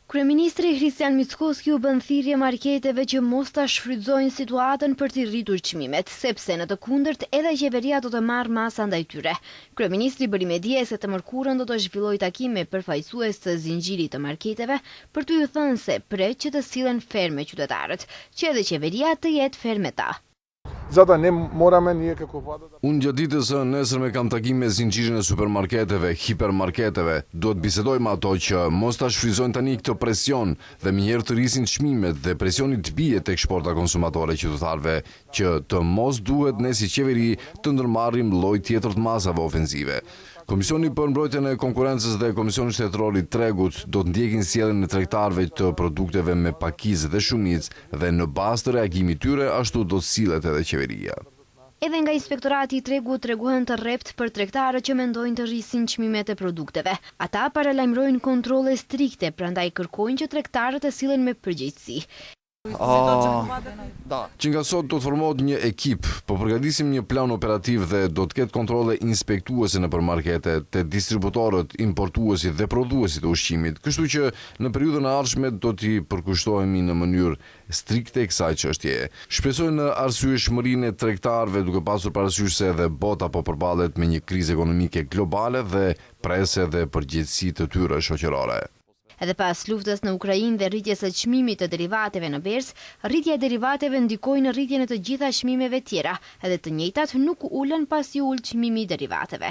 Kryeministri Kristian Mickoski u bën thirrje marketeve që mos ta shfrytëzojnë situatën për të rritur çmimet, sepse në të kundërt edhe qeveria do të marrë masa ndaj tyre. Kryeministri bëri me dije se të mërkurën do të zhvillojë takime me përfaqësues të zinxhirit të marketeve për t'u thënë se pret që të sillen ferm me qytetarët, që edhe qeveria të jetë ferm me ta. Unë gjatë ditës së nesërme kam takim me zinxhirin e supermarketeve, hipermarketeve. Duhet bisedojmë ato që mos ta shfrytëzojnë tani këtë presion dhe mjëherë të rrisin çmimet dhe presioni të bie tek shporta konsumatore qytetarëve, që të mos duhet ne si qeveri të ndërmarrim lloj tjetër të masave ofensive. Komisioni për mbrojtjen e konkurrencës dhe Komisioni Shtetëror i Tregut do të ndjekin sjelljen e tregtarëve të produkteve me pakizë dhe shumicë dhe në bazë të reagimit tyre ashtu do të sillet edhe qeveria. Edhe nga Inspektorati i Tregut treguhen të rrept për tregtarët që mendojnë të rrisin çmimet e produkteve. Ata paralajmërojnë kontrolle strikte, prandaj kërkojnë që tregtarët të sillen me përgjegjësi. Që nga sot do të formohet një ekip, po përgatisim një plan operativ dhe do të ketë kontrole inspektuese në përmarkete, te distributorët, importuesit dhe prodhuesit e ushqimit. Kështu që në periudhën e ardhshme do t'i përkushtohemi në mënyrë strikte kësaj çështjeje. Shpresoj në arsyeshmërinë e tregtarëve duke pasur parasysh se edhe bota po përballet me një krizë ekonomike globale dhe pres edhe përgjegjësi të tyre shoqërore. Edhe pas luftës në Ukrainë dhe rritjes së çmimit të derivateve në Bers, rritja e derivateve ndikoi në rritjen e të gjitha çmimeve tjera, edhe të njëjtat nuk ulën pasi ul çmimi i derivateve.